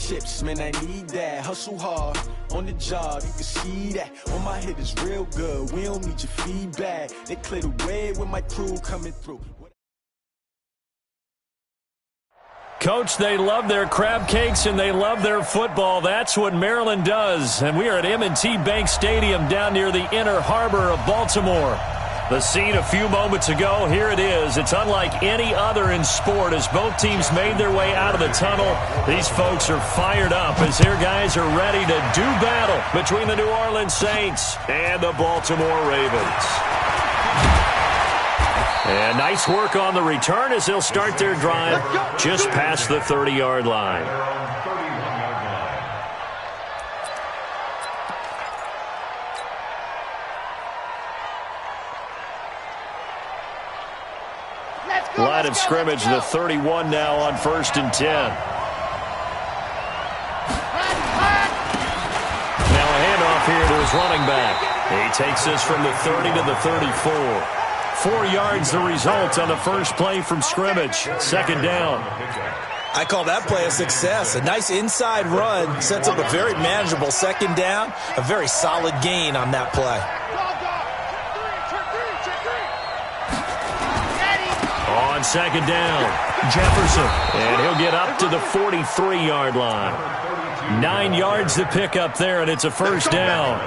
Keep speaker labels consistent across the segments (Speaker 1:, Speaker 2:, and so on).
Speaker 1: chips, man, I need that. Hustle hard, on the job, you can see that. On my head is real good, we don't need your feedback. They clear the way with my crew coming through.
Speaker 2: Coach, they love their crab cakes and they love their football. That's what Maryland does. And we are at M&T Bank Stadium down near the Inner Harbor of Baltimore. The scene a few moments ago, here it is. It's unlike any other in sport as both teams made their way out of the tunnel. These folks are fired up as their guys are ready to do battle between the New Orleans Saints and the Baltimore Ravens. And nice work on the return as they'll start their drive just past the 30-yard line. Line of scrimmage, the 31 now on 1st and 10. Now a handoff here to his running back. He takes this from the 30 to the 34. 4 yards the result on the first play from scrimmage. Second down.
Speaker 3: I call that play a success. A nice inside run sets up a very manageable second down. A very solid gain on that play.
Speaker 2: On second down, Jefferson. And he'll get up to the 43-yard line. 9 yards to pick up there, and it's a first down.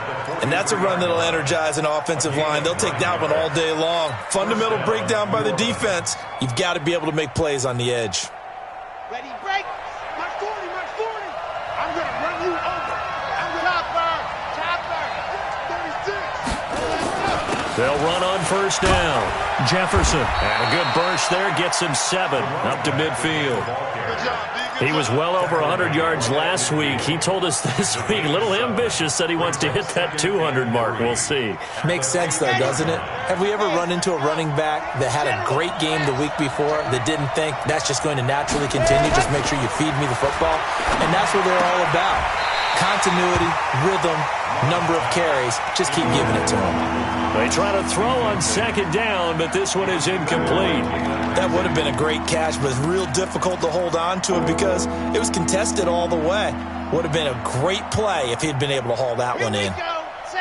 Speaker 3: And that's a run that'll energize an offensive line. They'll take that one all day long. Fundamental breakdown by the defense. You've got to be able to make plays on the edge.
Speaker 4: Ready, break. March 40, March 40. I'm going to run you over. I'm going to chopper. 36.
Speaker 2: They'll run on first down. Jefferson. And a good burst there gets him 7 up to midfield.
Speaker 4: Good job, D.
Speaker 2: He was well over 100 yards last week. He told us this week, a little ambitious, said he wants to hit that 200 mark. We'll see.
Speaker 3: Makes sense, though, doesn't it? Have we ever run into a running back that had a great game the week before that didn't think that's just going to naturally continue? Just make sure you feed me the football. And that's what they're all about. Continuity, rhythm, number of carries. Just keep giving it to them.
Speaker 2: They try to throw on second down, but this one is incomplete.
Speaker 3: That would have been a great catch, but it's real difficult to hold on to it because it was contested all the way. Would have been a great play if he'd been able to haul that one in.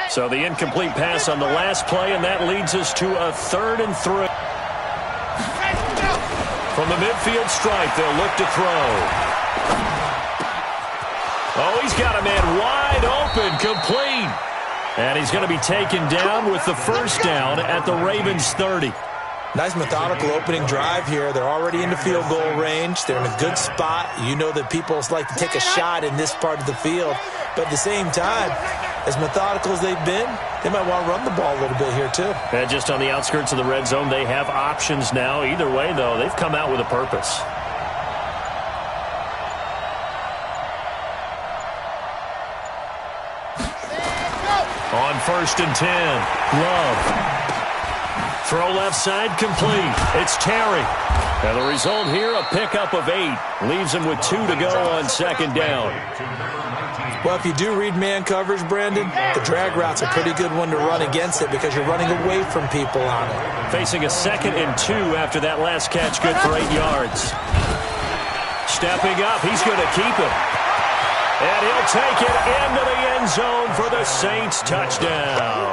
Speaker 2: So the incomplete pass on the last play, and that leads us to a 3rd and 3. From the midfield stripe, they'll look to throw. Oh, he's got a man wide open, complete. And he's going to be taken down with the first down at the Ravens 30.
Speaker 3: Nice methodical opening drive here. They're already into field goal range. They're in a good spot. You know that people like to take a shot in this part of the field. But at the same time, as methodical as they've been, they might want to run the ball a little bit here too.
Speaker 2: And just on the outskirts of the red zone, they have options now. Either way, though, they've come out with a purpose. On 1st and 10, Love. Throw left side, complete. It's Terry. And the result here, a pickup of 8. Leaves him with 2 to go on second down.
Speaker 3: Well, if you do read man coverage, Brandon, the drag route's a pretty good one to run against it because you're running away from people on it.
Speaker 2: Facing a 2nd and 2 after that last catch, good for 8 yards. Stepping up, he's going to keep it. And he'll take it into the end zone for the Saints touchdown.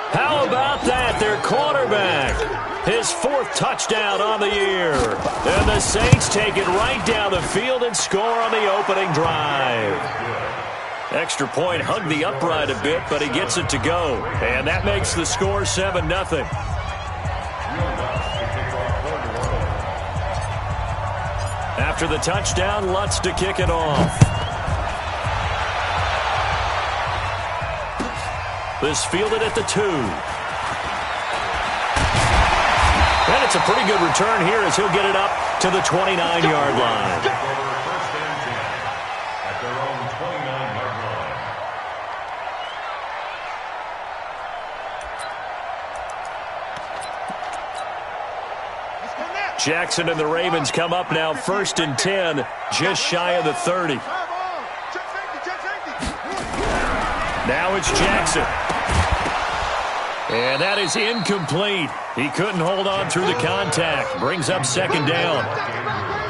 Speaker 2: How about that? Their quarterback. His 4th touchdown on the year. And the Saints take it right down the field and score on the opening drive. Extra point hugged the upright a bit, but he gets it to go. And that makes the score 7-0. After the touchdown, Lutz to kick it off. This fielded at the 2. And it's a pretty good return here as he'll get it up to the 29-yard line. Jackson and the Ravens come up now 1st and 10, just shy of the 30. Now it's Jackson. And that is incomplete. He couldn't hold on through the contact. Brings up second down.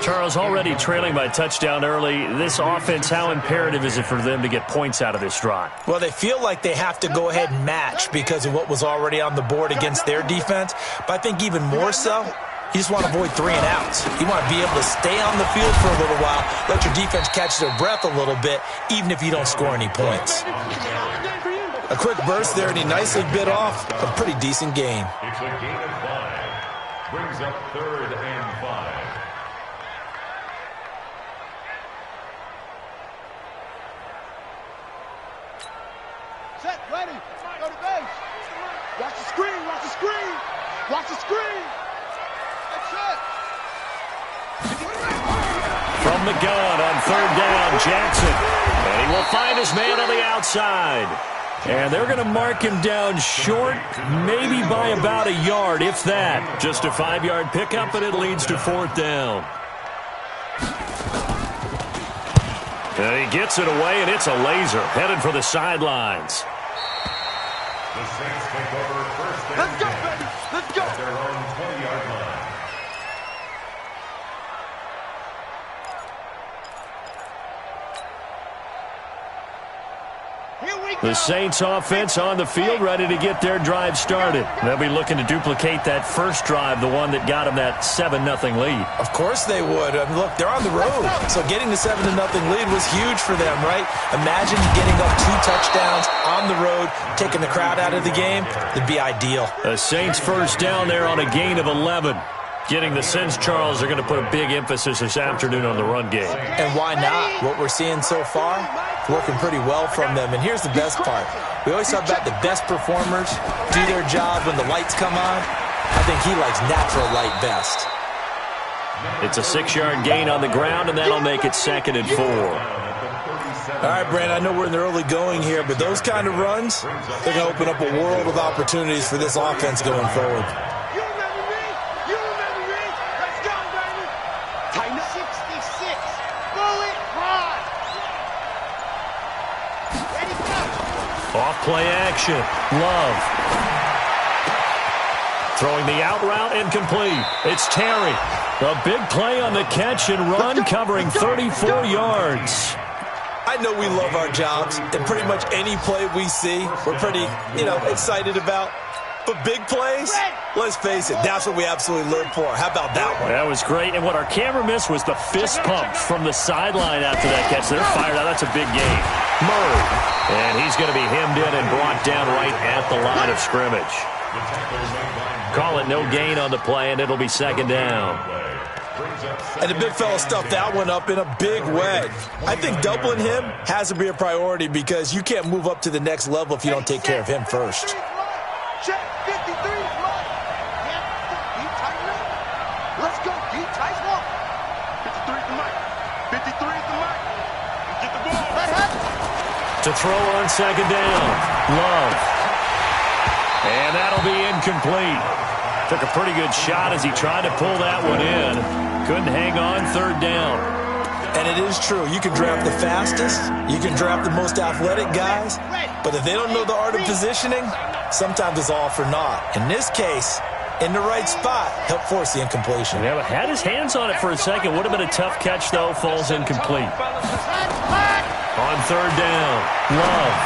Speaker 2: Charles, already trailing by touchdown early. This offense, how imperative is it for them to get points out of this drive?
Speaker 3: Well, they feel like they have to go ahead and match because of what was already on the board against their defense. But I think even more so, you just want to avoid 3 and outs. You want to be able to stay on the field for a little while, let your defense catch their breath a little bit, even if you don't score any points. A quick burst there, and he nicely bit off a pretty decent gain.
Speaker 5: It's a gain of 5. Brings up 3rd and 5.
Speaker 4: Set, ready, go to base. Watch the screen, watch the screen. Watch the screen. That's it.
Speaker 2: From the gun on 3rd down, Jackson. And he will find his man on the outside. And they're going to mark him down short, maybe by about a yard, if that. Just a 5-yard pickup, and it leads to 4th down. And he gets it away, and it's a laser, headed for the sidelines.
Speaker 5: The Saints take over 1st and 10.
Speaker 4: Let's go, baby. Let's go.
Speaker 5: At their own 20-yard line.
Speaker 2: The Saints offense on the field, ready to get their drive started. They'll be looking to duplicate that first drive, the one that got them that 7-0 lead.
Speaker 3: Of course they would. I mean, look, they're on the road. So getting the 7-0 lead was huge for them, right? Imagine getting up 2 touchdowns on the road, taking the crowd out of the game. It'd be ideal.
Speaker 2: The Saints first down there on a gain of 11. Getting the sense, Charles, are going to put a big emphasis this afternoon on the run game.
Speaker 3: And why not? What we're seeing so far, working pretty well from them. And here's the best part. We always talk about the best performers do their job when the lights come on. I think he likes natural light best.
Speaker 2: It's a 6-yard gain on the ground, and that'll make it 2nd and 4.
Speaker 3: All right, Brandon, I know we're in the early going here, but those kind of runs, they're going to open up a world of opportunities for this offense going forward.
Speaker 2: Off-play action. Love. Throwing the out route incomplete. It's Terry. A big play on the catch and run, covering 34 yards.
Speaker 3: I know we love our jobs, and pretty much any play we see, we're pretty, excited about. But big plays, let's face it, that's what we absolutely live for. How about that one?
Speaker 2: That was great. And what our camera missed was the fist pump from the sideline after that catch. They're fired out. That's a big gain. Murray. And he's going to be hemmed in and brought down right at the line of scrimmage. Call it no gain on the play, and it'll be 2nd down.
Speaker 3: And the big fella stuffed that one up in a big way. I think doubling him has to be a priority because you can't move up to the next level if you don't take care of him first.
Speaker 4: Check 53. Let's go. Deep, tight one. 53 is the mic. 53 is the mic. Get the ball.
Speaker 2: To throw on 2nd down. Love. And that'll be incomplete. Took a pretty good shot as he tried to pull that one in. Couldn't hang on 3rd down.
Speaker 3: And it is true. You can draft the fastest. You can draft the most athletic guys. But if they don't know the art of positioning, sometimes it's all for naught. In this case, in the right spot, help force the incompletion.
Speaker 2: Yeah, but had his hands on it for a second. Would have been a tough catch, though. Falls incomplete. On 3rd down, Love.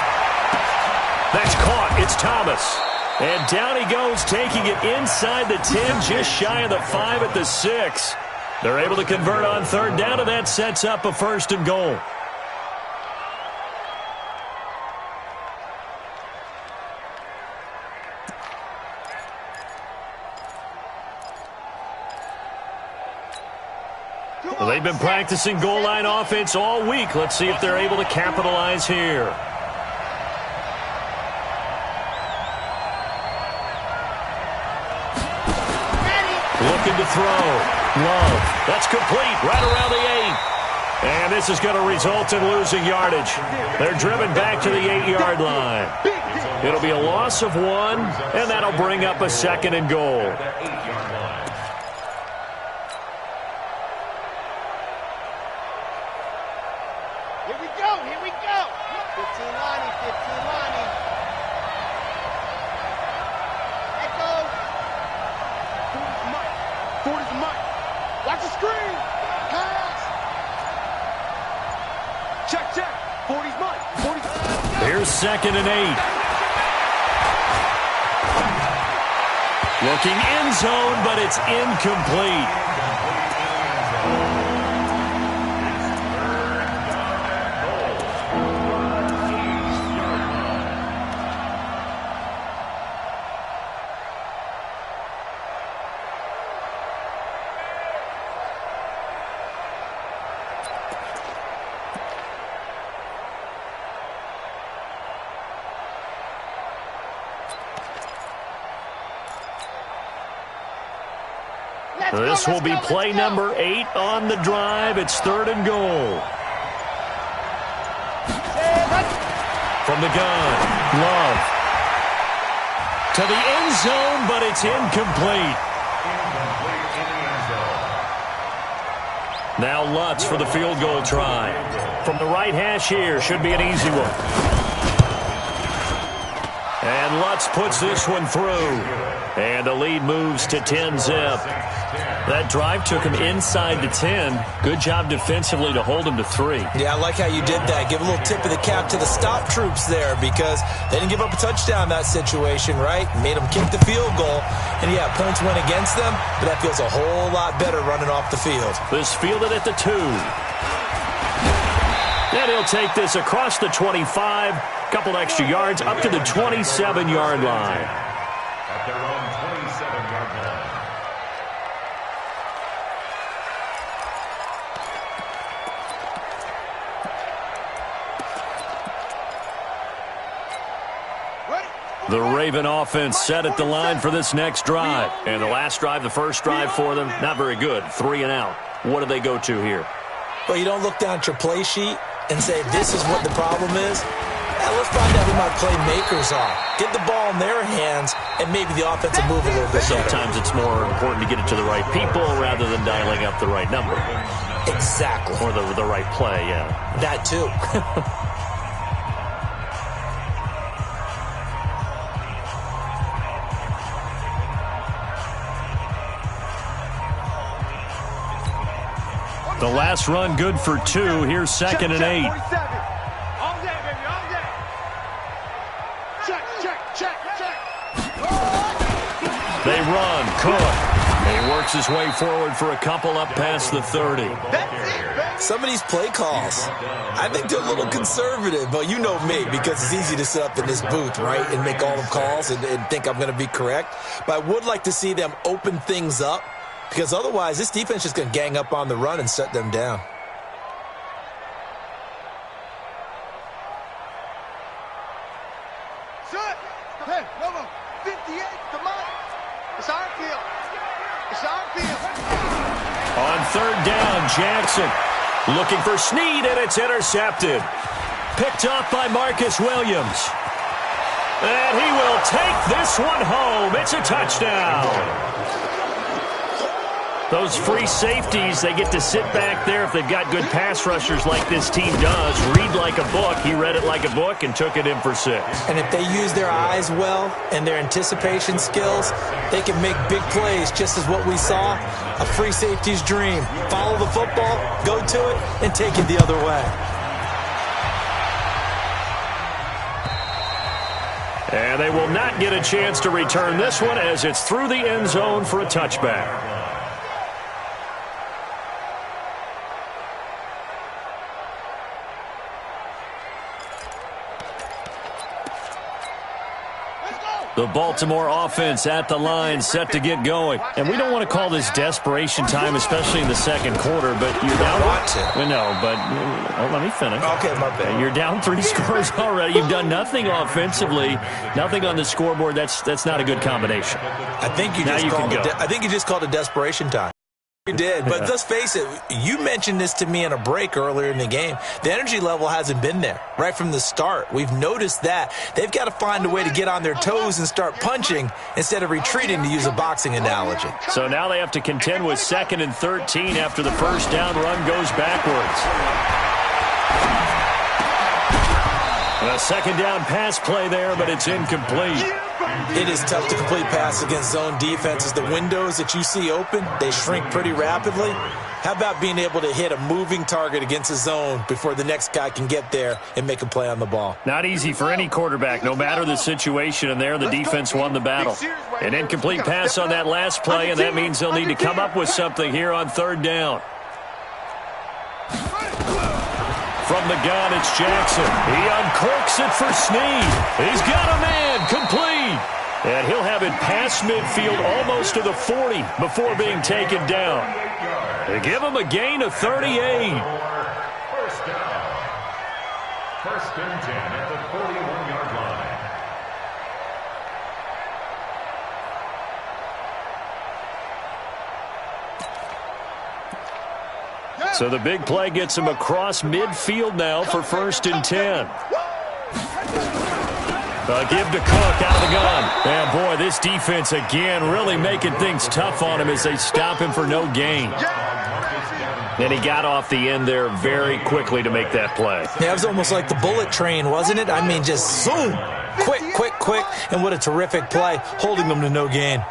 Speaker 2: That's caught. It's Thomas. And down he goes, taking it inside the 10, just shy of the 5 at the 6. They're able to convert on 3rd down, and that sets up a 1st and goal. Well, they've been practicing goal line offense all week. Let's see if they're able to capitalize here. Looking to throw. Love. That's complete right around the 8. And this is going to result in losing yardage. They're driven back to the 8-yard line. It'll be a loss of 1, and that'll bring up a 2nd and goal.
Speaker 4: Here we go. 15 Lonnie, 15 Lonnie. Echo. 40's the mic. 40's the mic. Watch the screen. Check, check. 40's mine. 40.
Speaker 2: Here's 2nd and 8. Looking end zone, but it's incomplete. This will be play number 8 on the drive. It's 3rd and goal. From the gun, Love. To the end zone, but it's incomplete. Now Lutz for the field goal try. From the right hash here, should be an easy one. And Lutz puts this one through. And the lead moves to 10-zip. That drive took him inside the 10. Good job defensively to hold him to 3.
Speaker 3: Yeah, I like how you did that. Give a little tip of the cap to the stop troops there because they didn't give up a touchdown in that situation, right? Made them kick the field goal. And, yeah, points went against them, but that feels a whole lot better running off the field.
Speaker 2: This fielded at the 2. And he'll take this across the 25. Couple extra yards up to the 27-yard line.
Speaker 5: At their own 27-yard line.
Speaker 2: The Raven offense set at the line for this next drive. And the last drive, the first drive for them, not very good. 3 and out. What do they go to here?
Speaker 3: Well, you don't look down at your play sheet and say, this is what the problem is. Now, let's find out who my playmakers are. Get the ball in their hands, and maybe the offense will move a little bit better.
Speaker 2: Sometimes it's more important to get it to the right people rather than dialing up the right number.
Speaker 3: Exactly.
Speaker 2: Or the right play, yeah.
Speaker 3: That too.
Speaker 2: The last run good for 2. Here's 2nd and 8.
Speaker 4: All day, baby, all day. Check, check, check, check.
Speaker 2: They run. Cook. He works his way forward for a couple up past the 30.
Speaker 4: That's it, baby.
Speaker 3: Some of these play calls, I think they're a little conservative. But you know me, because it's easy to sit up in this booth, right, and make all the calls and think I'm going to be correct. But I would like to see them open things up. Because otherwise, this defense is just going to gang up on the run and shut them down.
Speaker 4: Set. Hey, number 58, come on. It's our field. It's our field.
Speaker 2: On 3rd down, Jackson looking for Snead, and it's intercepted. Picked off by Marcus Williams. And he will take this one home. It's a touchdown. Those free safeties, they get to sit back there if they've got good pass rushers like this team does. Read like a book. He read it like a book and took it in for 6.
Speaker 3: And if they use their eyes well and their anticipation skills, they can make big plays, just as what we saw. A free safety's dream. Follow the football, go to it, and take it the other way.
Speaker 2: And they will not get a chance to return this one as it's through the end zone for a touchback. The Baltimore offense at the line, set to get going. And we don't want to call this desperation time, especially in the second quarter, but you're down. No, but let me finish.
Speaker 3: Okay, my bad.
Speaker 2: You're down 3 scores already. You've done nothing offensively, nothing on the scoreboard. That's not a good combination.
Speaker 3: I think you just called it desperation time. You did, but let's face it, you mentioned this to me in a break earlier in the game. The energy level hasn't been there right from the start. We've noticed that. They've got to find a way to get on their toes and start punching instead of retreating, to use a boxing analogy.
Speaker 2: So now they have to contend with 2nd and 13 after the first down run goes backwards. A second down pass play there, but it's incomplete.
Speaker 3: It is tough to complete passes against zone defenses. The windows that you see open, they shrink pretty rapidly. How about being able to hit a moving target against a zone before the next guy can get there and make a play on the ball?
Speaker 2: Not easy for any quarterback, no matter the situation, and there the defense won the battle. An incomplete pass on that last play, and that means they'll need to come up with something here on third down. From the gun, it's Jackson. He uncorks it for Snead. He's got a man, complete. And he'll have it past midfield almost to the 40 before being taken down. They give him a gain of 38.
Speaker 5: First down. First and 10 at the 41-yard line.
Speaker 2: So the big play gets him across midfield now for first and 10. Give to Cook out of the gun. And boy, this defense again really making things tough on him as they stop him for no gain. And he got off the end there very quickly to make that play.
Speaker 3: Yeah, it was almost like the bullet train, wasn't it? I mean, just zoom. Quick, quick, quick. And what a terrific play, holding them to no gain.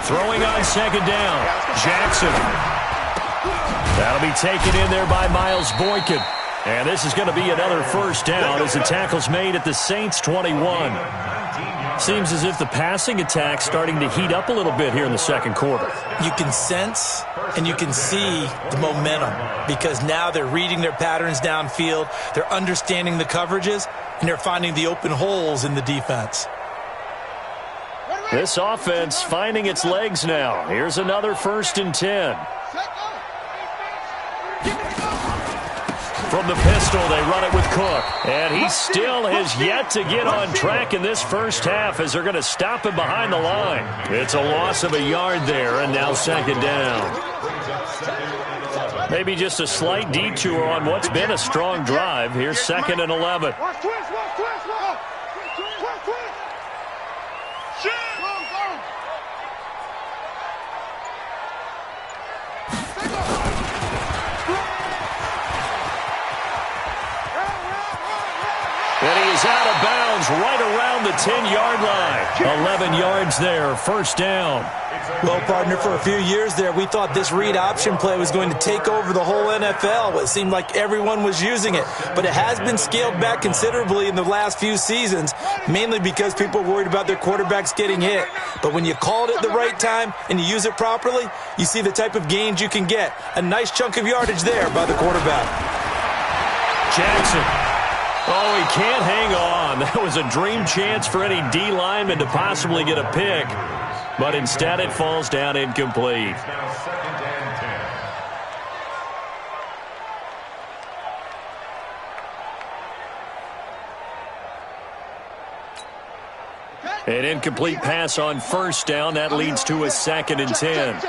Speaker 2: Throwing on second down. Jackson. That'll be taken in there by Miles Boykin. And this is going to be another first down as the tackle's made at the Saints' 21. Seems as if the passing attack's starting to heat up a little bit here in the second quarter.
Speaker 3: You can sense and you can see the momentum because now they're reading their patterns downfield, they're understanding the coverages, and they're finding the open holes in the defense.
Speaker 2: This offense finding its legs now. Here's another first and 10. From the pistol, they run it with Cook. And he still has yet to get on track in this first half as they're going to stop him behind the line. It's a loss of a yard there, and now second down. Maybe just a slight detour on what's been a strong drive. Here's second and 11. And he is out of bounds right around the 10-yard line. 11 yards there, first down.
Speaker 3: Well, partner, for a few years there, we thought this read option play was going to take over the whole NFL. It seemed like everyone was using it. But it has been scaled back considerably in the last few seasons, mainly because people are worried about their quarterbacks getting hit. But when you call it at the right time and you use it properly, you see the type of gains you can get. A nice chunk of yardage there by the quarterback.
Speaker 2: Jackson. Oh, he can't hang on. That was a dream chance for any D lineman to possibly get a pick. But instead it falls down incomplete. An incomplete pass on first down. That leads to a second and 10.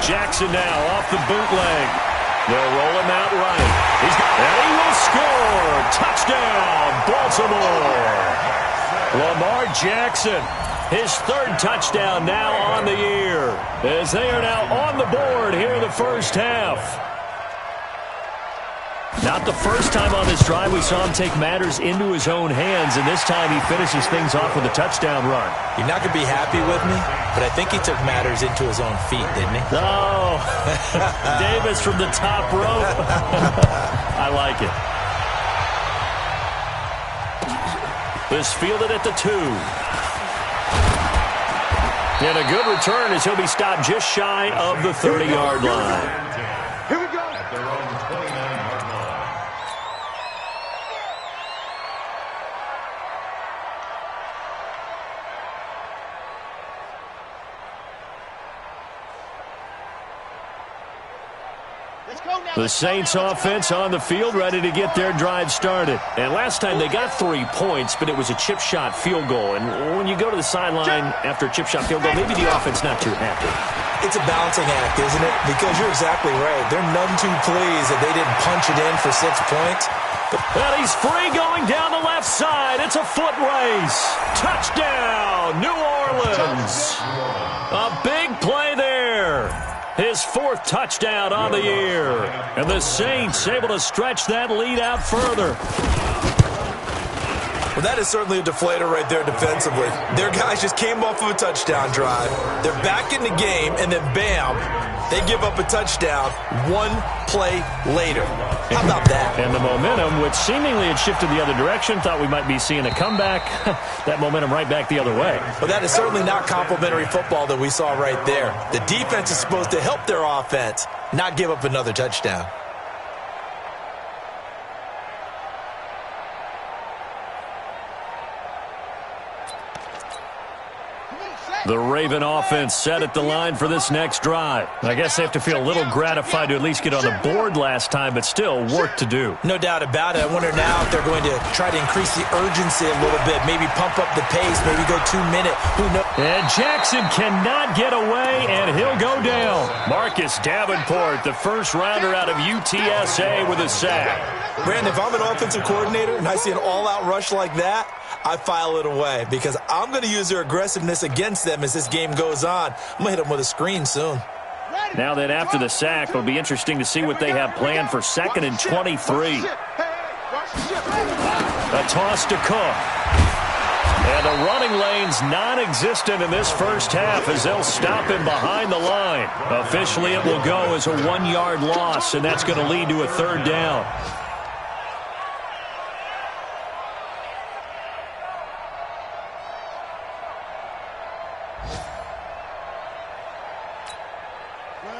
Speaker 2: Jackson now off the bootleg. They'll roll him out right. And he will score. Touchdown, Baltimore. Lamar Jackson, his third touchdown now on the year, as they are now on the board here in the first half. Not the first time on this drive we saw him take matters into his own hands, and this time he finishes things off with a touchdown run.
Speaker 3: You're not going to be happy with me, but I think he took matters into his own feet, didn't he?
Speaker 2: Oh, Davis from the top rope. I like it. This fielded at the 2. And a good return as he'll be stopped just shy of the 30-yard line.
Speaker 4: Here we go.
Speaker 5: At their own 29-yard line.
Speaker 2: The Saints offense on the field, ready to get their drive started. And last time they got 3 points, but it was a chip shot field goal. And when you go to the sideline after a chip shot field goal, maybe the offense not too happy.
Speaker 3: It's a balancing act, isn't it? Because you're exactly right. They're none too pleased that they didn't punch it in for 6 points.
Speaker 2: And he's free going down the left side. It's a foot race. Touchdown, New Orleans. A big play there. his 4th touchdown on the year. And the Saints able to stretch that lead out further.
Speaker 3: Well, that is certainly a deflator right there defensively. Their guys just came off of a touchdown drive. They're back in the game, and then bam, they give up a touchdown 1 play later. How about that?
Speaker 2: And the momentum, which seemingly had shifted the other direction, thought we might be seeing a comeback. That momentum right back the other way.
Speaker 3: Well, that is certainly not complimentary football that we saw right there. The defense is supposed to help their offense, not give up another touchdown.
Speaker 2: The Raven offense set at the line for this next drive. I guess they have to feel a little gratified to at least get on the board last time, but still work to do.
Speaker 3: No doubt about it. I wonder now if they're going to try to increase the urgency a little bit, maybe pump up the pace, maybe go 2-minute. Who knows?
Speaker 2: And Jackson cannot get away, and he'll go down. Marcus Davenport, the first rounder out of UTSA with a sack.
Speaker 3: Brandon, if I'm an offensive coordinator and I see an all-out rush like that, I file it away because I'm going to use their aggressiveness against them as this game goes on. I'm going to hit them with a screen soon.
Speaker 2: Now that after the sack, it'll be interesting to see what they have planned for 2nd and 23. A toss to Cook. And the running lane's non-existent in this first half as they'll stop him behind the line. Officially, it will go as a 1-yard loss, and that's going to lead to a 3rd down.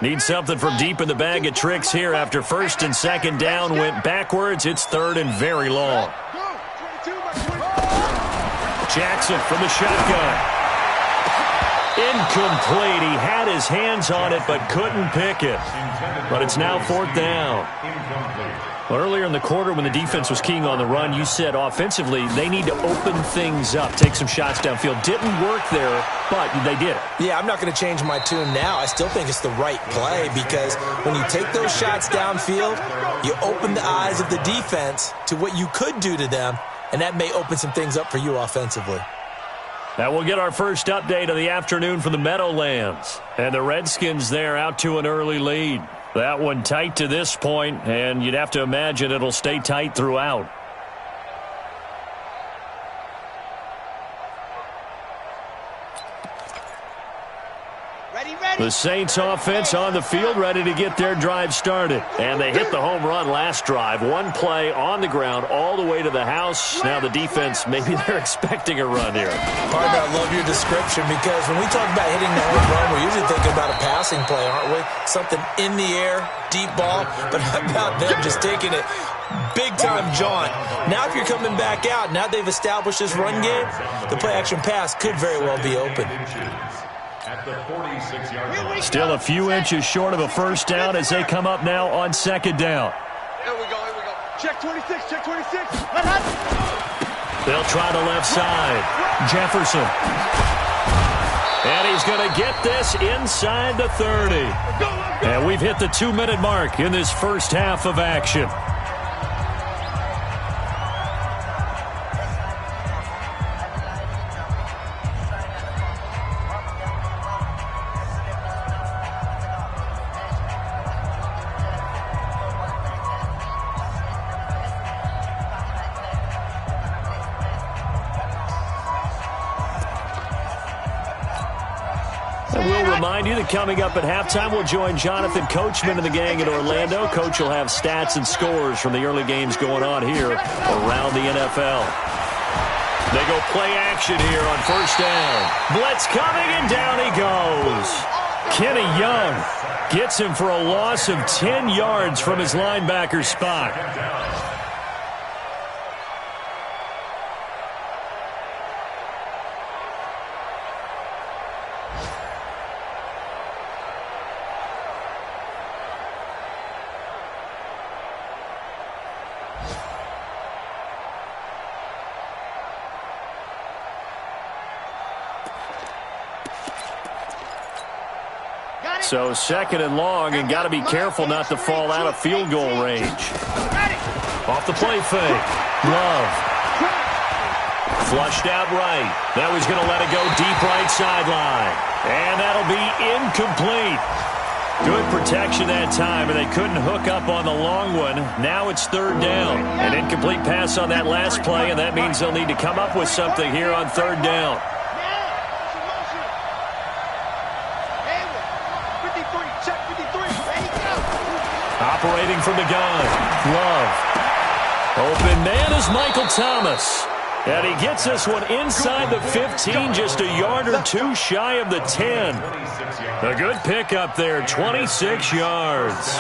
Speaker 2: Need something from deep in the bag of tricks here after 1st and 2nd down went backwards. It's 3rd and very long. Jackson from the shotgun. Incomplete. He had his hands on it but couldn't pick it. But it's now 4th down. Well, earlier in the quarter when the defense was keying on the run, you said offensively they need to open things up, take some shots downfield. Didn't work there, but they did it.
Speaker 3: Yeah, I'm not going to change my tune now. I still think it's the right play because when you take those shots downfield, you open the eyes of the defense to what you could do to them, and that may open some things up for you offensively.
Speaker 2: Now we'll get our first update of the afternoon from the Meadowlands. And the Redskins there out to an early lead. That one tight to this point, and you'd have to imagine it'll stay tight throughout. The Saints offense on the field ready to get their drive started. And they hit the home run last drive. 1 play on the ground all the way to the house. Now the defense, maybe they're expecting a run here.
Speaker 3: Partner, I love your description because when we talk about hitting the home run, we're usually thinking about a passing play, aren't we? Something in the air, deep ball. But how about them just taking it big-time jaunt? Now if you're coming back out, now they've established this run game, the play-action pass could very well be open.
Speaker 2: Still a few inches short of a 1st down as they come up now on 2nd down.
Speaker 4: Here we go, here we go. Check 26, check 26.
Speaker 2: They'll try the left side. Jefferson. And he's going to get this inside the 30. And we've hit the 2-minute mark in this first half of action. We'll remind you that coming up at halftime, we'll join Jonathan Coachman and the gang in Orlando. Coach will have stats and scores from the early games going on here around the NFL. They go play action here on 1st down. Blitz coming, and down he goes. Kenny Young gets him for a loss of 10 yards from his linebacker spot. So 2nd and long, and got to be careful not to fall out of field goal range. Off the play fake. Love. Flushed out right. Now he's going to let it go deep right sideline. And that'll be incomplete. Good protection that time, and they couldn't hook up on the long one. Now it's third down. An incomplete pass on that last play, and that means they'll need to come up with something here on third down. Operating from the gun. Love. Open man is Michael Thomas. And he gets this one inside the 15, just a yard or two shy of the 10. A good pickup there, 26 yards.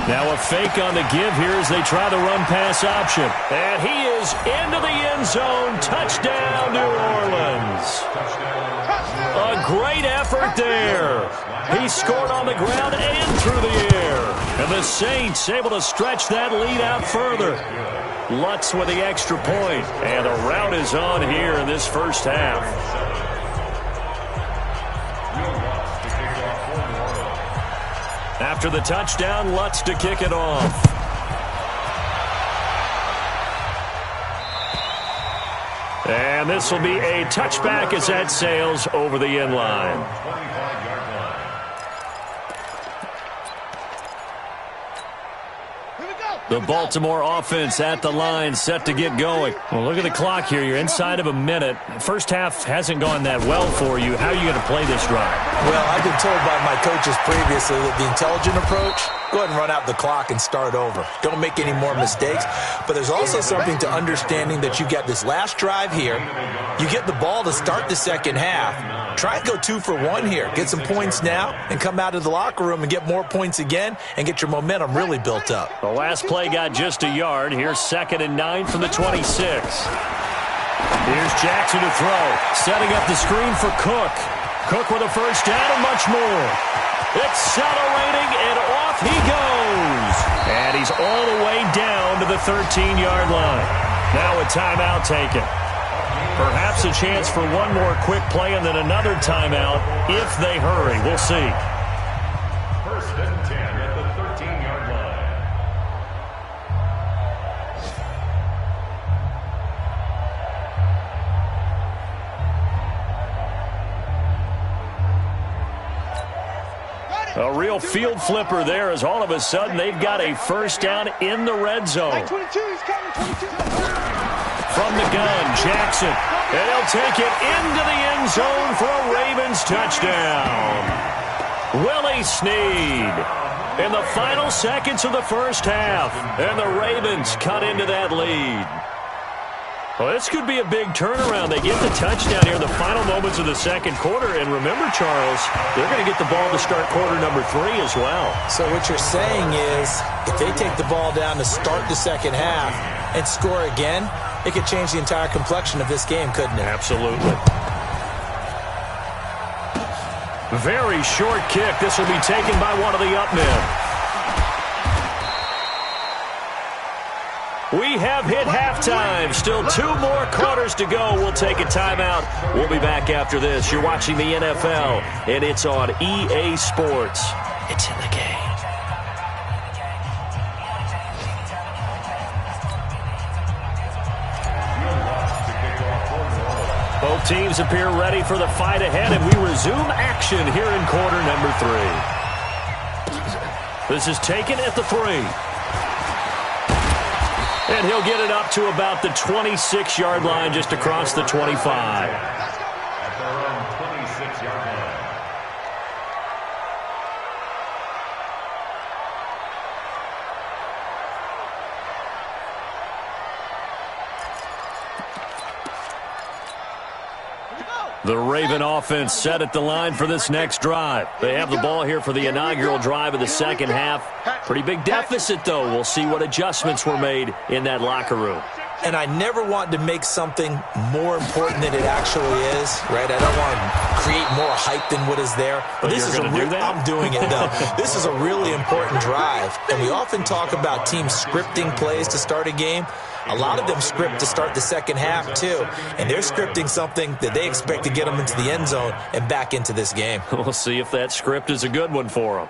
Speaker 2: Now a fake on the give here as they try the run-pass option. And he is into the end zone. Touchdown, New Orleans. A great effort there. He scored on the ground and through the air. And the Saints able to stretch that lead out further. Lutz with the extra point. And the rout is on here in this first half. After the touchdown, Lutz to kick it off. And this will be a touchback as that sails over the end line. The Baltimore offense at the line, set to get going. Well, look at the clock here. You're inside of a minute. First half hasn't gone that well for you. How are you going to play this drive?
Speaker 3: Well, I've been told by my coaches previously that the intelligent approach, go ahead and run out the clock and start over. Don't make any more mistakes. But there's also something to understanding that you got this last drive here. You get the ball to start the second half. Try and go 2 for 1 here. Get some points now and come out of the locker room and get more points again and get your momentum really built up.
Speaker 2: The last play got just a yard. Here's 2nd and 9 from the 26. Here's Jackson to throw. Setting up the screen for Cook. Cook with a first down and much more. Accelerating, and off he goes. And he's all the way down to the 13-yard line. Now a timeout taken. Perhaps a chance for one more quick play and then another timeout if they hurry. We'll see.
Speaker 5: 1st and 10 at the 13-yard line.
Speaker 2: A real field flipper there as all of a sudden they've got a first down in the red zone.
Speaker 4: 22, he's coming, 22.
Speaker 2: From the gun, Jackson. And he'll take it into the end zone for a Ravens touchdown. Willie Snead in the final seconds of the first half. And the Ravens cut into that lead. Well, this could be a big turnaround. They get the touchdown here in the final moments of the second quarter. And remember, Charles, they're going to get the ball to start quarter number 3 as well.
Speaker 3: So what you're saying is if they take the ball down to start the second half and score again, it could change the entire complexion of this game, couldn't it?
Speaker 2: Absolutely. Very short kick. This will be taken by one of the up men. We have hit halftime. Still 2 more quarters to go. We'll take a timeout. We'll be back after this. You're watching the NFL, and it's on EA Sports. It's in the game. Both teams appear ready for the fight ahead, and we resume action here in quarter number 3. This is taken at the 3. And he'll get it up to about the 26-yard line, just across the 25.
Speaker 5: At their own 26-yard line.
Speaker 2: The Raven offense set at the line for this next drive. They have the ball here for the inaugural drive of the second half. Pretty big deficit, though. We'll see what adjustments were made in that locker room.
Speaker 3: And I never want to make something more important than it actually is, right? I don't want to create more hype than what is there. But this is a real, I'm doing it, though. This is a really important drive. And we often talk about teams scripting plays to start a game. A lot of them script to start the second half, too. And they're scripting something that they expect to get them into the end zone and back into this game.
Speaker 2: We'll see if that script is a good one for them.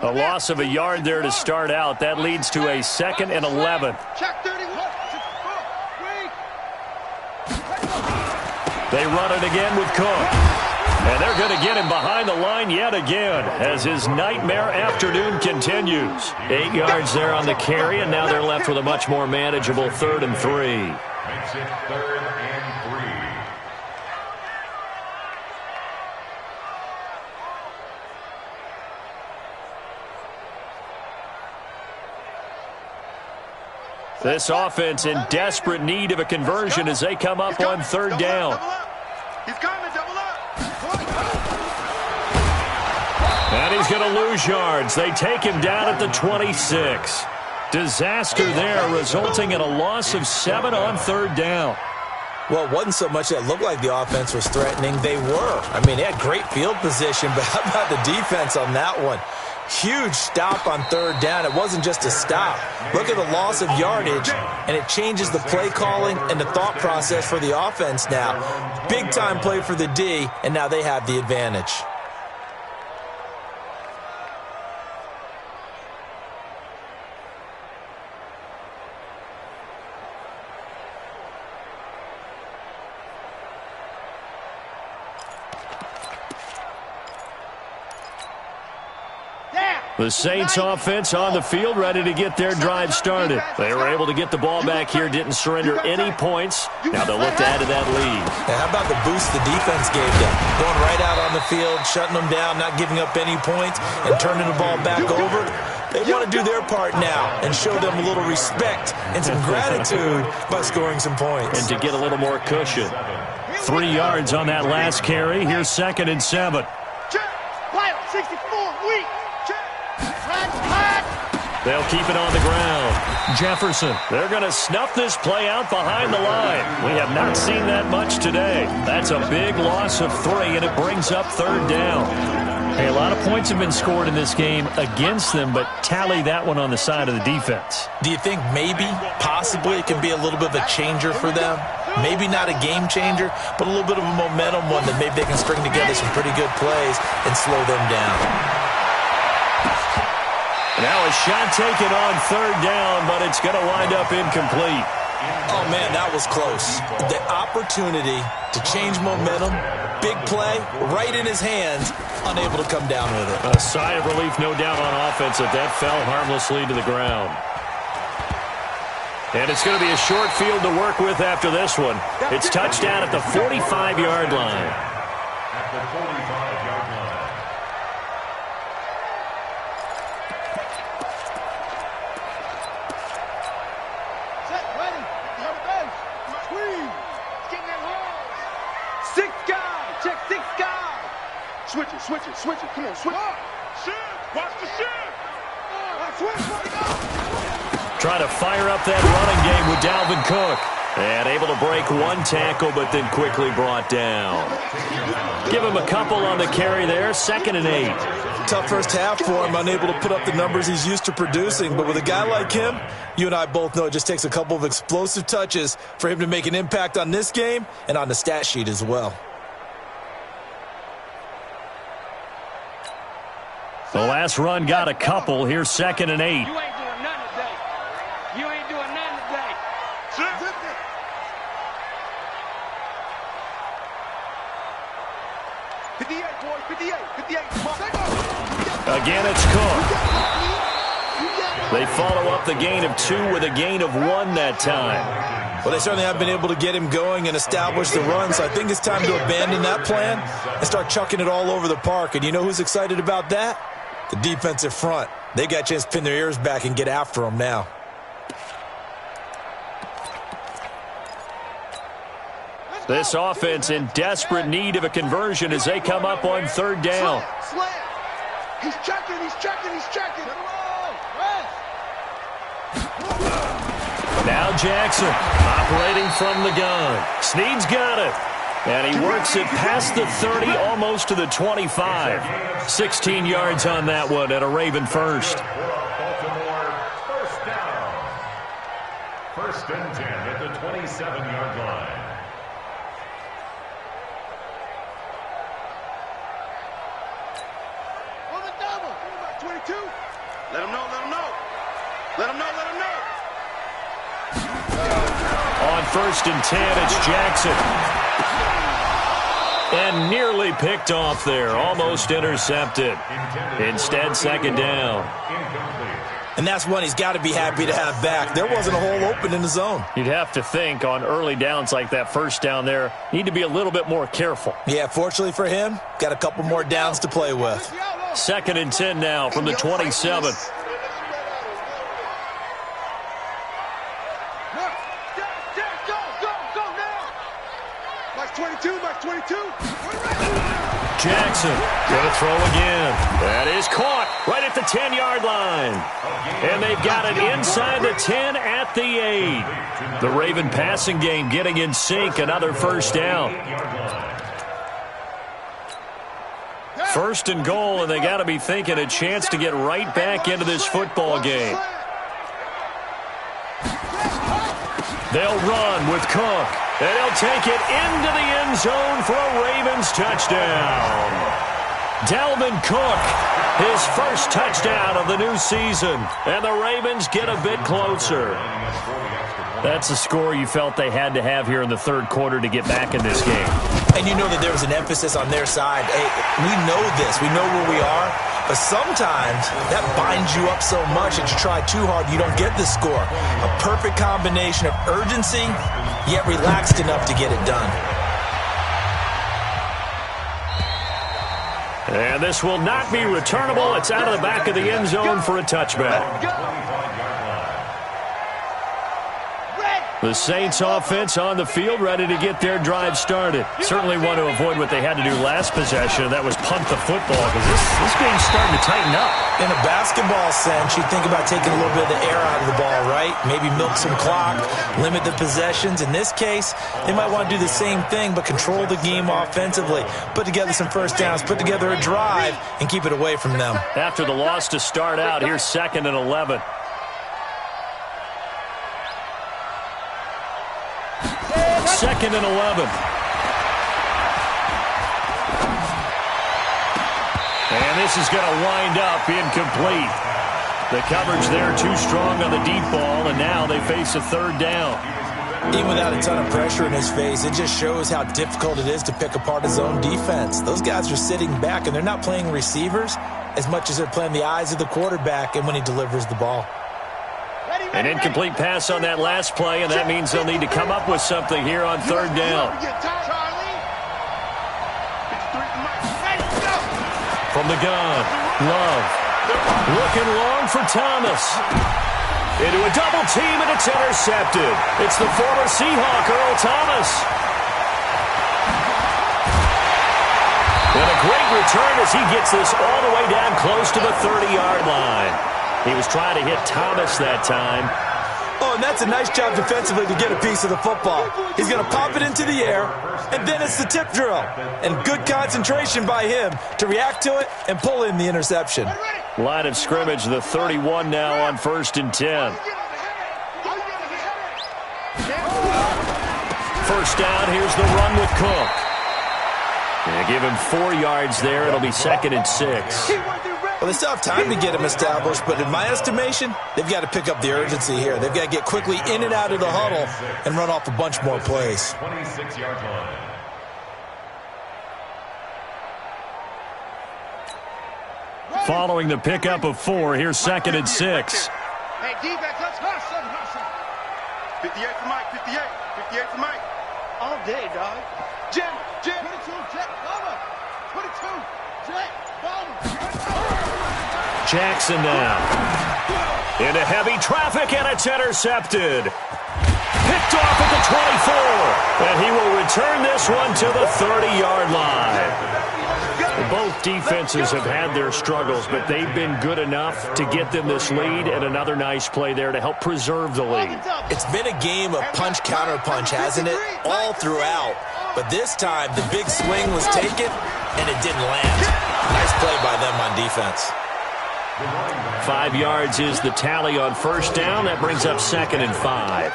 Speaker 2: A loss of a yard there to start out. That leads to a 2nd and 11.
Speaker 4: Check 31.
Speaker 2: They run it again with Cook. And they're going to get him behind the line yet again as his nightmare afternoon continues. 8 yards there on the carry, and now they're left with a much more manageable 3rd and 3.
Speaker 5: Makes it 3rd and 3.
Speaker 2: This offense in desperate need of a conversion as they come up on 3rd down.
Speaker 4: He's coming, double up.
Speaker 2: And he's going to lose yards. They take him down at the 26. Disaster there, resulting in a loss of 7 on 3rd down.
Speaker 3: Well, it wasn't so much that it looked like the offense was threatening. They were. I mean, they had great field position, but how about the defense on that one? Huge stop on 3rd down. It wasn't just a stop. Look at the loss of yardage, and it changes the play calling and the thought process for the offense now. Big-time play for the D, and now they have the advantage.
Speaker 2: The Saints offense on the field, ready to get their drive started. They were able to get the ball back here, didn't surrender any points. Now they'll look to add to that lead.
Speaker 3: Now, how about the boost the defense gave them? Going right out on the field, shutting them down, not giving up any points, and turning the ball back over. They want to do their part now and show them a little respect and some gratitude by scoring some points.
Speaker 2: And to get a little more cushion. 3 yards on that last carry. Here's 2nd and 7.
Speaker 4: Check. Wild, 64, weak.
Speaker 2: They'll keep it on the ground. Jefferson. They're going to snuff this play out behind the line. We have not seen that much today. That's a big loss of 3, and it brings up 3rd down. Hey, a lot of points have been scored in this game against them, but tally that one on the side of the defense.
Speaker 3: Do you think maybe, possibly, it can be a little bit of a changer for them? Maybe not a game changer, but a little bit of a momentum one that maybe they can string together some pretty good plays and slow them down.
Speaker 2: Now a shot taken on 3rd down, but it's going to wind up incomplete.
Speaker 3: Oh, man, that was close. The opportunity to change momentum, big play, right in his hands, unable to come down with it.
Speaker 2: A sigh of relief, no doubt, on offense that fell harmlessly to the ground. And it's going to be a short field to work with after this one. It's touchdown at the 45-yard line.
Speaker 5: At the 45-yard line.
Speaker 4: Set, ready. Go to base. Squeeze. Getting that hole. 6 guys. Check 6 guys. Switch it, switch it, switch it. Come on, switch it. Shift. Watch the shift. Switch, let it go.
Speaker 2: Trying to fire up that running game with Dalvin Cook. And able to break 1 tackle, but then quickly brought down. Give him a couple on the carry there. 2nd and 8.
Speaker 3: Tough first half for him, unable to put up the numbers he's used to producing. But with a guy like him, you and I both know it just takes a couple of explosive touches for him to make an impact on this game and on the stat sheet as well.
Speaker 2: The last run got a couple. Here's 2nd and 8.
Speaker 4: You ain't doing nothing today. You ain't doing nothing today. Zip it.
Speaker 2: Again, it's Cook. They follow up the gain of 2 with a gain of 1 that time.
Speaker 3: Well, they certainly have been able to get him going and establish the run, so I think it's time to abandon that plan and start chucking it all over the park. And you know who's excited about that? The defensive front. They got a chance to pin their ears back and get after him now.
Speaker 2: This offense in desperate need of a conversion as they come up on 3rd down.
Speaker 4: Slam. He's checking, he's checking, he's checking.
Speaker 2: Now Jackson operating from the gun. Snead's got it. And he works it past the 30, almost to the 25. 16 yards on that one and a Raven first.
Speaker 5: Baltimore, first down. 1st and 10 at the 27-yard line.
Speaker 4: 22. Let him know, let him know. Let him know, let him know.
Speaker 2: On 1st and 10, it's Jackson. And nearly picked off there. Almost intercepted. Instead, 2nd down.
Speaker 3: And that's one he's got to be happy to have back. There wasn't a hole open in the zone.
Speaker 2: You'd have to think on early downs like that 1st down there, need to be a little bit more careful.
Speaker 3: Yeah, fortunately for him, got a couple more downs to play with.
Speaker 2: 2nd and 10 now from the 27.
Speaker 4: Mark 22, Mark 22.
Speaker 2: Jackson going to throw again. That is caught right at the 10-yard line. And they've got it inside the 10 at the 8. The Raven passing game getting in sync. Another 1st down. 1st and goal, and they got to be thinking a chance to get right back into this football game. They'll run with Cook. And he'll take it into the end zone for a Ravens touchdown. Dalvin Cook, his 1st touchdown of the new season. And the Ravens get a bit closer. That's a score you felt they had to have here in the 3rd quarter to get back in this game.
Speaker 3: And you know that there was an emphasis on their side. Hey, we know this. We know where we are. But sometimes that binds you up so much that you try too hard, you don't get the score. A perfect combination of urgency, yet relaxed enough to get it done.
Speaker 2: And this will not be returnable. It's out of the back of the end zone for a touchback. The Saints offense on the field, ready to get their drive started. Certainly want to avoid what they had to do last possession. That was punt the football, because this game's starting to tighten up.
Speaker 3: In a basketball sense, you think about taking a little bit of the air out of the ball, right? Maybe milk some clock, limit the possessions. In this case, they might want to do the same thing, but control the game offensively. Put together some 1st downs, put together a drive, and keep it away from them.
Speaker 2: After the loss to start out, here's 2nd and 11. Second and 11. And this is going to wind up incomplete. The coverage there too strong on the deep ball, and now they face a 3rd down.
Speaker 3: Even without a ton of pressure in his face, it just shows how difficult it is to pick apart his own defense. Those guys are sitting back, and they're not playing receivers as much as they're playing the eyes of the quarterback and when he delivers the ball.
Speaker 2: An incomplete pass on that last play, and that means they'll need to come up with something here on 3rd down. From the gun, Love. Looking long for Thomas. Into a double team, and it's intercepted. It's the former Seahawk, Earl Thomas. And a great return as he gets this all the way down close to the 30-yard line. He was trying to hit Thomas that time.
Speaker 3: Oh, and that's a nice job defensively to get a piece of the football. He's going to pop it into the air, and then it's the tip drill. And good concentration by him to react to it and pull in the interception.
Speaker 2: Line of scrimmage, the 31 now on 1st and 10. 1st down, here's the run with Cook. Yeah, give him 4 yards there. It'll be 2nd and 6.
Speaker 3: Well, they still have time to get him established, but in my estimation, they've got to pick up the urgency here. They've got to get quickly in and out of the huddle and run off a bunch more plays.
Speaker 5: 26-yard line.
Speaker 2: Following the pickup of 4, here's 2nd and 6.
Speaker 4: Hey, D-back, let's hustle. 58 for Mike, 58. 58 for Mike. All day, dog. Jim. 22, Jet, Bomber. 22, Jet, Bomber.
Speaker 2: Jackson now. Into heavy traffic, and it's intercepted. Picked off at the 24. And he will return this one to the 30-yard line. Both defenses have had their struggles, but they've been good enough to get them this lead, and another nice play there to help preserve the lead.
Speaker 3: It's been a game of punch-counter-punch, hasn't it? All throughout. But this time, the big swing was taken, and it didn't land. Nice play by them on defense.
Speaker 2: 5 yards is the tally on 1st down. That brings up 2nd and 5.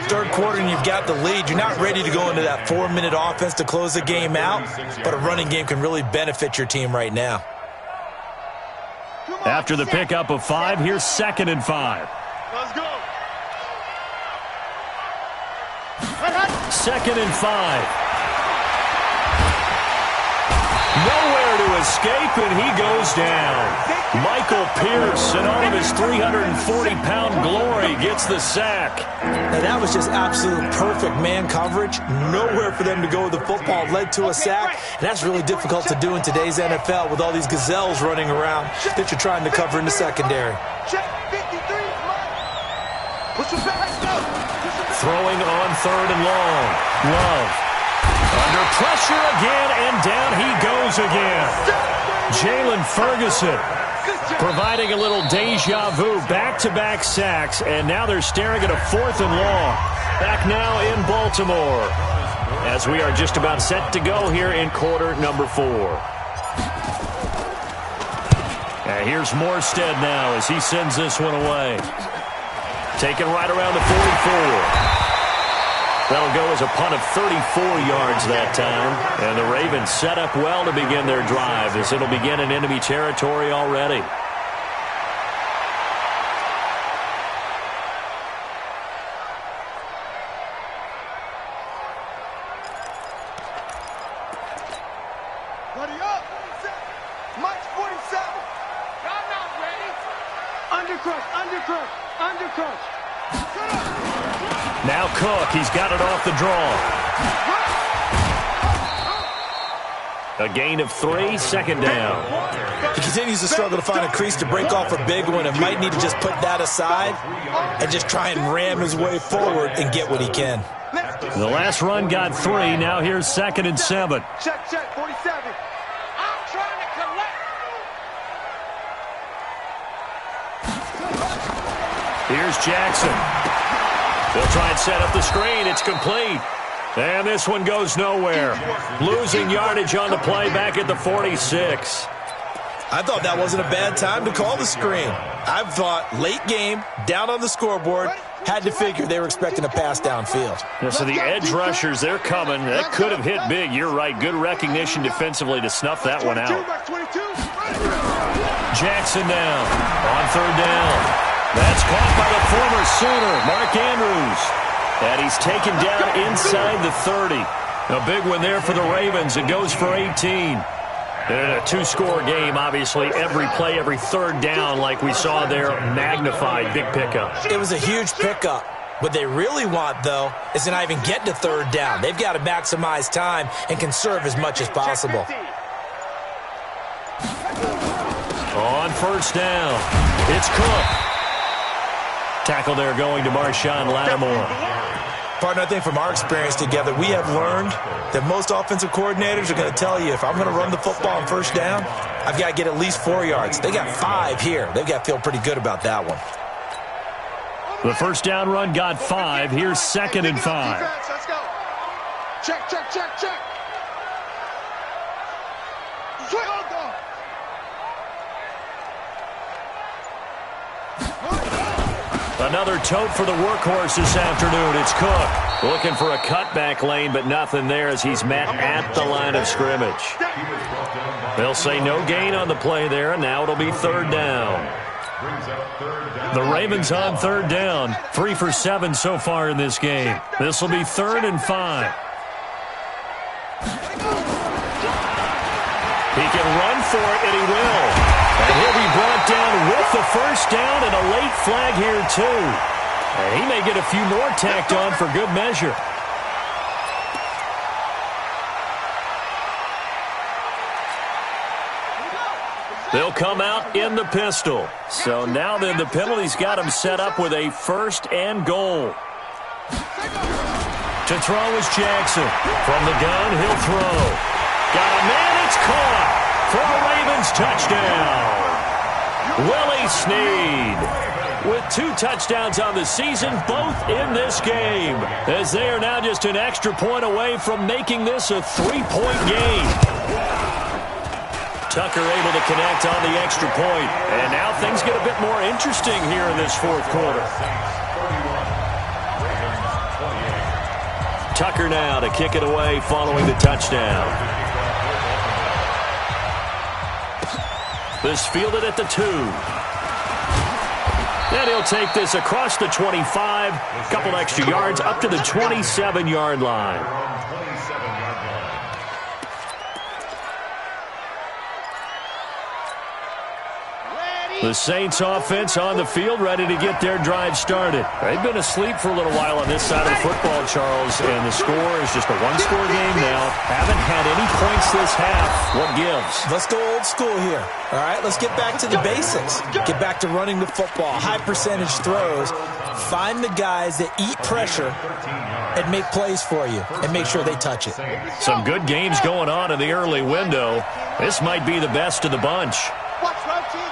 Speaker 3: 3rd quarter and you've got the lead. You're not ready to go into that 4-minute offense to close the game out, but a running game can really benefit your team right now.
Speaker 2: After the pickup of 5, here's 2nd and 5.
Speaker 4: Let's go.
Speaker 2: 2nd and 5. Nowhere to escape, and he goes down. Michael Pierce, in all of his 340-pound glory, gets the sack.
Speaker 3: Now, that was just absolute perfect man coverage. Nowhere for them to go with the football. Led to a sack, and that's really difficult to do in today's NFL with all these gazelles running around that you're trying to cover in the secondary.
Speaker 2: Throwing on 3rd and long. Love. Under pressure again, and down he goes again. Jalen Ferguson providing a little deja vu, back-to-back sacks, and now they're staring at a 4th and long. Back now in Baltimore, as we are just about set to go here in quarter number 4. And here's Morstead now as he sends this one away. Taken right around the 44. That'll go as a punt of 34 yards that time. And the Ravens set up well to begin their drive as it'll begin in enemy territory already.
Speaker 4: Ready up. Mike 47. I'm not ready. Undercrush, undercrush, undercrush.
Speaker 2: Now Cook, he's got it off the draw. A gain of 3, 2nd down.
Speaker 3: He continues to struggle to find a crease to break off a big one and might need to just put that aside and just try and ram his way forward and get what he can.
Speaker 2: The last run got 3. Now here's 2nd and 7.
Speaker 4: Check, 47. I'm trying to collect.
Speaker 2: Here's Jackson. They'll try and set up the screen. It's complete. And this one goes nowhere. Losing yardage on the play back at the 46.
Speaker 3: I thought that wasn't a bad time to call the screen. I thought late game, down on the scoreboard, had to figure they were expecting a pass downfield.
Speaker 2: Yeah, so the edge rushers, they're coming. That could have hit big. You're right. Good recognition defensively to snuff that one out. Jackson now on 3rd down. That's caught by the former Sooner, Mark Andrews. And he's taken down inside the 30. A big one there for the Ravens. It goes for 18. And a 2-score game, obviously. Every play, every 3rd down, like we saw there, magnified. Big pickup.
Speaker 3: It was a huge pickup. What they really want, though, is to not even get to 3rd down. They've got to maximize time and conserve as much as possible.
Speaker 2: On 1st down, it's Cook. Tackle there going to Marshawn Lattimore.
Speaker 3: Partner, I think from our experience together, we have learned that most offensive coordinators are going to tell you, if I'm going to run the football on 1st down, I've got to get at least 4 yards. They got 5 here. They've got to feel pretty good about that one.
Speaker 2: The 1st down run got 5. Here's 2nd and 5.
Speaker 4: Let's go. Check, check, check, check.
Speaker 2: Another tote for the workhorse this afternoon. It's Cook looking for a cutback lane, but nothing there as he's met at the line of scrimmage. They'll say no gain on the play there, and now it'll be 3rd down. The Ravens on 3rd down. 3 for 7 so far in this game. This will be 3rd and 5. He can run for it, and he will. And he'll be brought down with the 1st down and a late flag here, too. And he may get a few more tacked on for good measure. They'll come out in the pistol. So now then the penalty's got him set up with a 1st and goal. To throw is Jackson. From the gun, he'll throw. Got a man, it's caught. For a Ravens touchdown. Willie Snead with 2 touchdowns on the season, both in this game, as they are now just an extra point away from making this a 3-point game. Tucker able to connect on the extra point, and now things get a bit more interesting here in this 4th quarter. Tucker now to kick it away following the touchdown. is fielded at the 2. And he'll take this across the 25, a couple extra yards up to the 27-yard line. The Saints offense on the field, ready to get their drive started. They've been asleep for a little while on this side of the football, Charles, and the score is just a one-score game now. Haven't had any points this half. What gives?
Speaker 3: Let's go old school here. All right, let's get back to the basics. Get back to running the football, high percentage throws. Find the guys that eat pressure and make plays for you and make sure they touch it.
Speaker 2: Some good games going on in the early window. This might be the best of the bunch.
Speaker 4: Watch routine.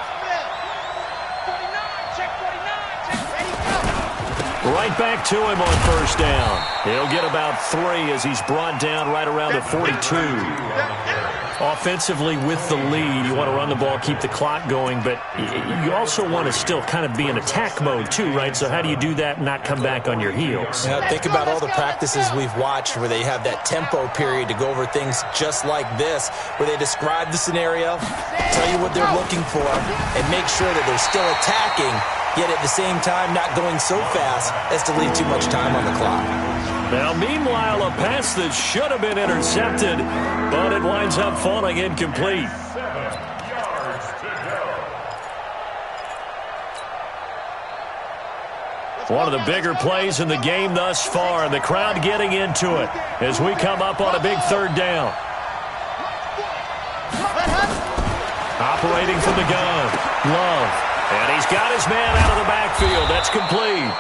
Speaker 2: Right back to him on first down. He'll get about 3 as he's brought down right around the 42. Offensively with the lead, you want to run the ball, keep the clock going, but you also want to still kind of be in attack mode too, right? So how do you do that and not come back on your heels?
Speaker 3: Yeah, think about all the practices we've watched where they have that tempo period to go over things just like this, where they describe the scenario, tell you what they're looking for, and make sure that they're still attacking, yet at the same time not going so fast as to leave too much time on the clock.
Speaker 2: Now, meanwhile, a pass that should have been intercepted, but it winds up falling incomplete.
Speaker 5: 7 yards to go.
Speaker 2: One of the bigger plays in the game thus far, and the crowd getting into it as we come up on a big third down. Operating from the gun, Love. And he's got his man out of the backfield. That's complete.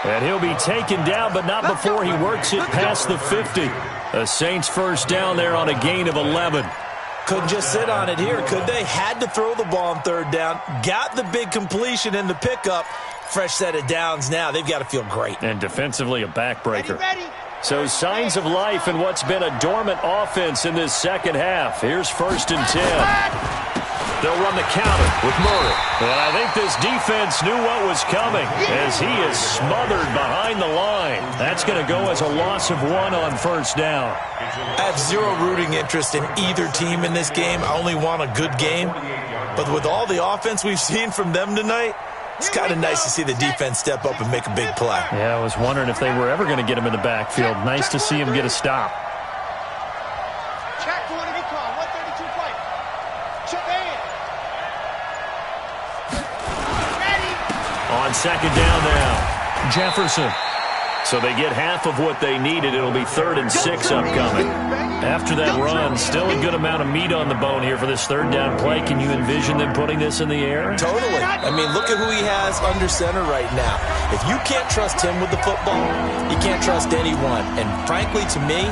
Speaker 2: And he'll be taken down, but not before he works it past the 50. A Saints first down there on a gain of 11.
Speaker 3: Couldn't just sit on it here, could they? Had to throw the ball on third down. Got the big completion in the pickup. Fresh set of downs now. They've got to feel great.
Speaker 2: And defensively, a backbreaker. So signs of life in what's been a dormant offense in this second half. Here's 1st and 10. They'll run the counter with Murray. And I think this defense knew what was coming as he is smothered behind the line. That's going to go as a loss of 1 on first down.
Speaker 3: I have zero rooting interest in either team in this game. I only want a good game. But with all the offense we've seen from them tonight, it's kind of nice to see the defense step up and make a big play.
Speaker 2: Yeah, I was wondering if they were ever going to get him in the backfield. Nice to see him get a stop.
Speaker 4: Check 1 call, 132 fight. Check in.
Speaker 2: On second down now, Jefferson. So they get half of what they needed. It'll be 3rd and 6 upcoming. After that run, still a good amount of meat on the bone here for this third down play. Can you envision them putting this in the air?
Speaker 3: Totally. I mean, look at who he has under center right now. If you can't trust him with the football, you can't trust anyone. And frankly, to me,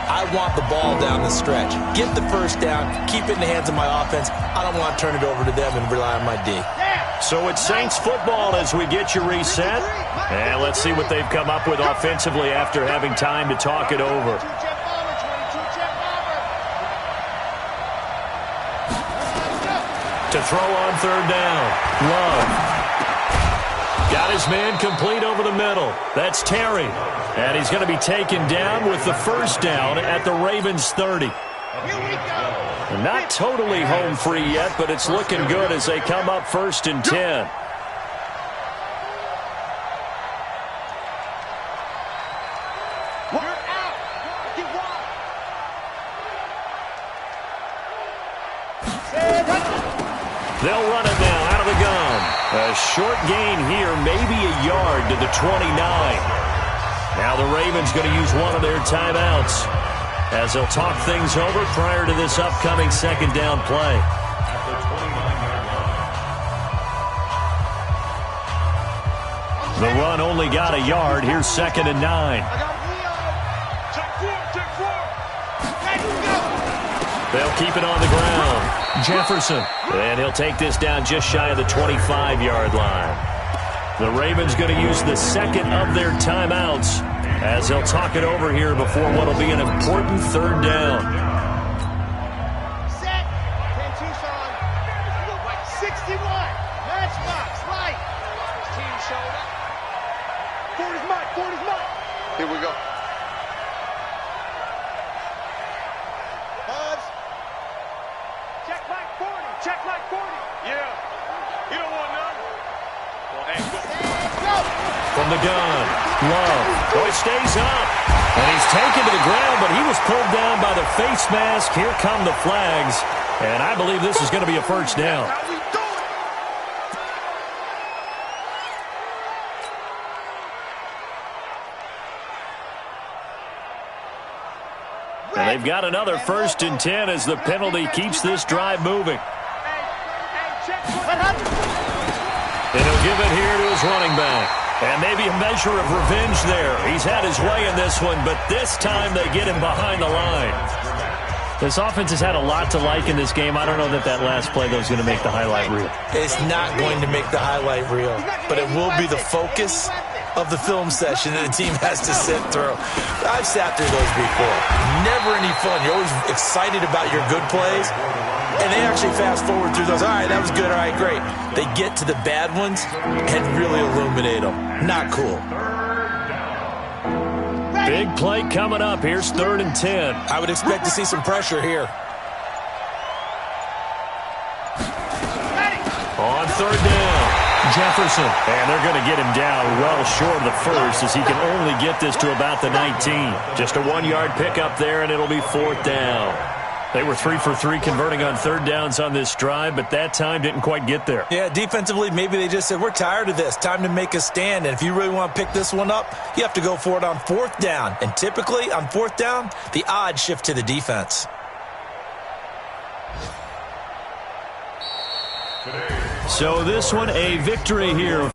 Speaker 3: I want the ball down the stretch. Get the first down, keep it in the hands of my offense. I don't want to turn it over to them and rely on my D.
Speaker 2: So it's Saints football as we get you reset. And let's see what they've come up with offensively after having time to talk it over. To throw on third down, Love. Got his man complete over the middle. That's Terry. And he's going to be taken down with the first down at the Ravens 30. Not totally home free yet, but it's looking good as they come up 1st and 10. They'll run it now out of the gun. A short gain here, maybe a yard to the 29. Now the Ravens going to use one of their timeouts as they'll talk things over prior to this upcoming second down play. The run only got a yard. Here's 2nd and 9. They'll keep it on the ground. Jefferson. And he'll take this down just shy of the 25-yard line. The Ravens going to use the second of their timeouts as they'll talk it over here before what will be an important third down.
Speaker 4: Set. 10 Tucson. 61. Matchbox. Right. Team showed up. Ford is mine. Ford is mine. Here we go. Buzz. Check like 40. Check like 40. Yeah.
Speaker 2: from the gun. Love. Oh, it stays up. And he's taken to the ground, but he was pulled down by the face mask. Here come the flags. And I believe this is going to be a first down. And they've got another 1st and 10 as the penalty keeps this drive moving. And he'll give it here to his running back. And maybe a measure of revenge there. He's had his way in this one, but this time they get him behind the line. This offense has had a lot to like in this game. I don't know that last play, though, is going to make the highlight reel. It's not going to make the highlight reel, but it will be the focus of the film session that the team has to sit through. I've sat through those before. Never any fun. You're always excited about your good plays, and they actually fast forward through those. All right, that was good. All right, great. They get to the bad ones and really illuminate them. Not cool. Big play coming up. Here's 3rd and 10. I would expect to see some pressure here. On 3rd down, Jefferson. And they're going to get him down well short of the first as he can only get this to about the 19. Just a 1-yard pickup there, and it'll be 4th down. They were 3 for 3 converting on 3rd downs on this drive, but that time didn't quite get there. Yeah, defensively, maybe they just said, we're tired of this. Time to make a stand. And if you really want to pick this one up, you have to go for it on 4th down. And typically, on 4th down, the odds shift to the defense. So this one, a victory here